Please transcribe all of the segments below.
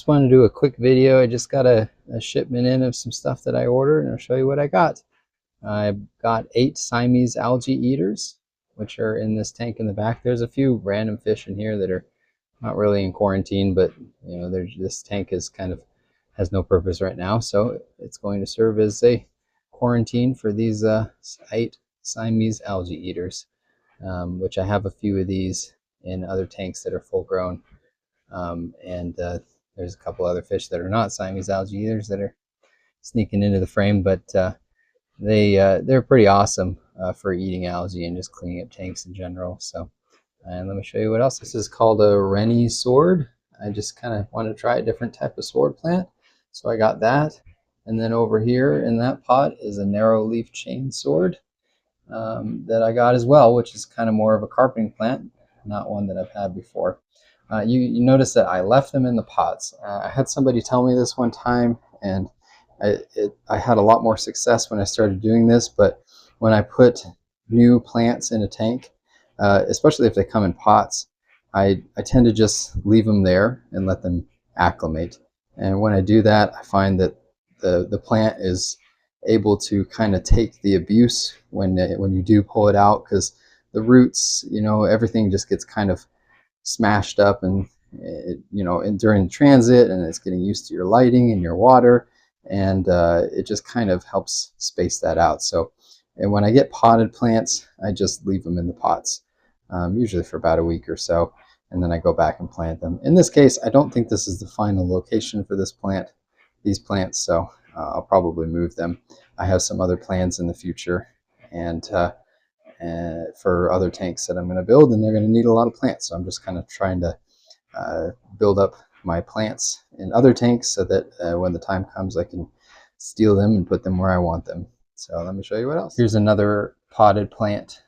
Just wanted to do a quick video. I just got a shipment in of some stuff that I ordered, and I'll show you what I got. I got 8 Siamese algae eaters, which are in this tank in the back. There's a few random fish in here that are not really in quarantine, but you know, this tank is kind of has no purpose right now, so it's going to serve as a quarantine for these 8 Siamese algae eaters, which I have a few of these in other tanks that are full grown, and there's a couple other fish that are not Siamese algae eaters that are sneaking into the frame, but they're pretty awesome for eating algae and just cleaning up tanks in general. So, and let me show you what else. This is called a Rennie sword. I just kind of want to try a different type of sword plant, so I got that. And then over here in that pot is a narrow leaf chain sword that I got as well, which is kind of more of a carpeting plant, not one that I've had before. You notice that I left them in the pots. I had somebody tell me this one time, and I had a lot more success when I started doing this, but when I put new plants in a tank, especially if they come in pots, I tend to just leave them there and let them acclimate. And when I do that, I find that the plant is able to kind of take the abuse when you do pull it out, because the roots, you know, everything just gets kind of smashed up, and during transit, and it's getting used to your lighting and your water, and it just kind of helps space that out. So, and when I get potted plants, I just leave them in the pots, usually for about a week or so, and then I go back and plant them. In this case, I don't think this is the final location for these plants, so I'll probably move them. I have some other plans in the future, and for other tanks that I'm going to build, and they're going to need a lot of plants. So I'm just kind of trying to build up my plants in other tanks so that when the time comes, I can steal them and put them where I want them. So let me show you what else. Here's another potted plant.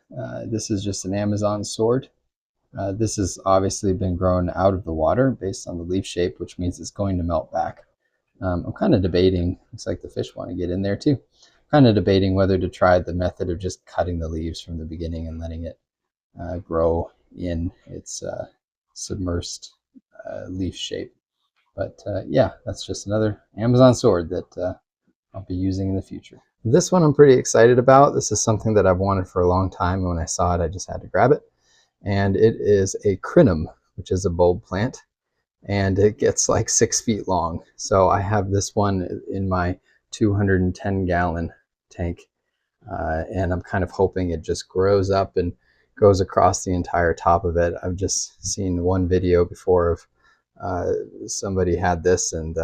This is just an Amazon sword. This has obviously been grown out of the water based on the leaf shape, which means it's going to melt back. I'm kind of debating, looks like the fish want to get in there too. Kind of debating whether to try the method of just cutting the leaves from the beginning and letting it grow in its submersed leaf shape. But yeah, that's just another Amazon sword that I'll be using in the future. This one I'm pretty excited about. This is something that I've wanted for a long time, and when I saw it, I just had to grab it. And it is a crinum, which is a bulb plant, and it gets like 6 feet long. So I have this one in my 210-gallon tank, and I'm kind of hoping it just grows up and goes across the entire top of it. I've just seen one video before of somebody had this and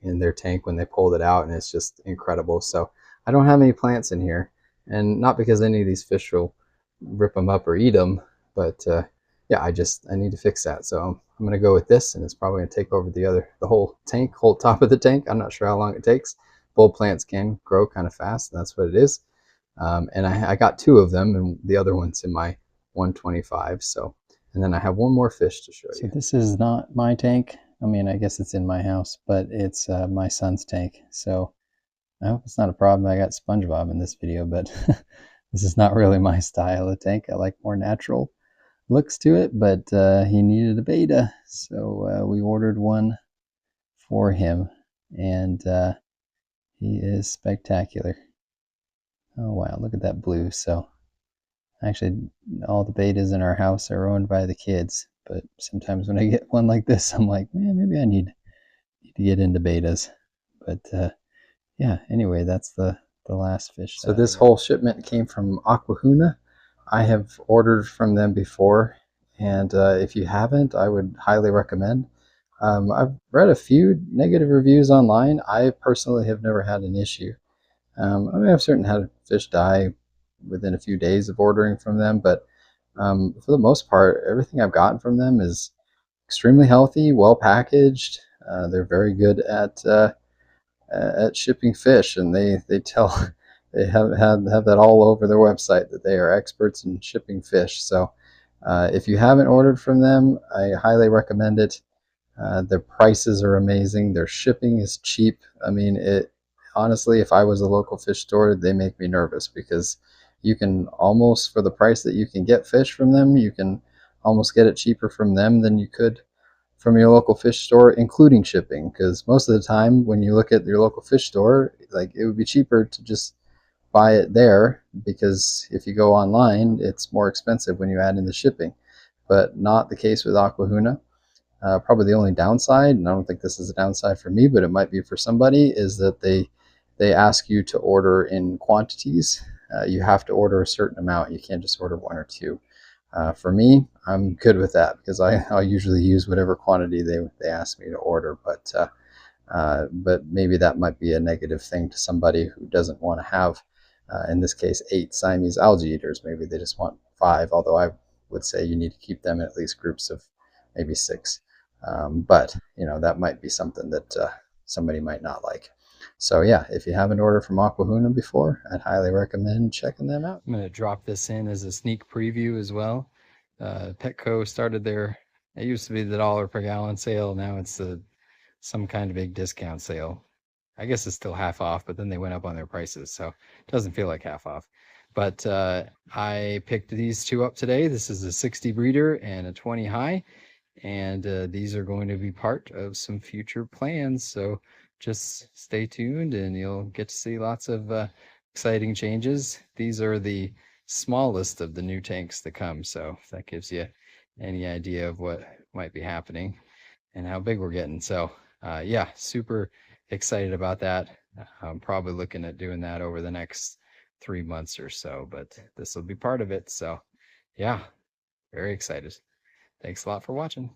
in their tank when they pulled it out, and it's just incredible. So I don't have any plants in here, and not because any of these fish will rip them up or eat them, but yeah, I need to fix that. So I'm going to go with this, and it's probably going to take over the whole tank, whole top of the tank. I'm not sure how long it takes. Bulb plants can grow kind of fast, and that's what it is. And I got 2 of them, and the other one's in my 125. So, and then I have one more fish to show you. So this is not my tank. I mean, I guess it's in my house, but it's my son's tank. So I hope it's not a problem. I got SpongeBob in this video, but this is not really my style of tank. I like more natural looks to it, but he needed a beta, so we ordered one for him, and he is spectacular. Oh wow, look at that blue. So actually all the betas in our house are owned by the kids, but sometimes when I get one like this, I'm like, man, maybe I need to get into betas. But yeah, anyway, that's the last fish. So this whole shipment came from Aquahuna. I have ordered from them before, and if you haven't, I would highly recommend. I've read a few negative reviews online. I personally have never had an issue. I mean, I've certainly had fish die within a few days of ordering from them, but for the most part, everything I've gotten from them is extremely healthy, well packaged. They're very good at shipping fish, and they tell they have that all over their website that they are experts in shipping fish. So if you haven't ordered from them, I highly recommend it. Their prices are amazing. Their shipping is cheap. I mean, honestly, if I was a local fish store, they make me nervous, because you can almost, for the price that you can get fish from them, you can almost get it cheaper from them than you could from your local fish store, including shipping. Because most of the time, when you look at your local fish store, like it would be cheaper to just buy it there, because if you go online, it's more expensive when you add in the shipping. But not the case with Aquahuna. Probably the only downside, and I don't think this is a downside for me, but it might be for somebody, is that they ask you to order in quantities. You have to order a certain amount. You can't just order one or two. For me, I'm good with that because I'll usually use whatever quantity they ask me to order. But maybe that might be a negative thing to somebody who doesn't want to have, in this case, 8 Siamese algae eaters. Maybe they just want 5, although I would say you need to keep them in at least groups of maybe 6. But that might be something that somebody might not like. So yeah, if you haven't ordered from Aquahuna before, I'd highly recommend checking them out. I'm going to drop this in as a sneak preview as well. Petco started their, it used to be the $1 per gallon sale. Now it's some kind of big discount sale. I guess it's still half off, but then they went up on their prices, so it doesn't feel like half off. But I picked these two up today. This is a 60 breeder and a 20 high. And these are going to be part of some future plans, so just stay tuned and you'll get to see lots of exciting changes. These are the smallest of the new tanks to come, so if that gives you any idea of what might be happening and how big we're getting. So yeah, super excited about that. I'm probably looking at doing that over the next 3 months or so, but this will be part of it. So yeah, very excited. Thanks a lot for watching.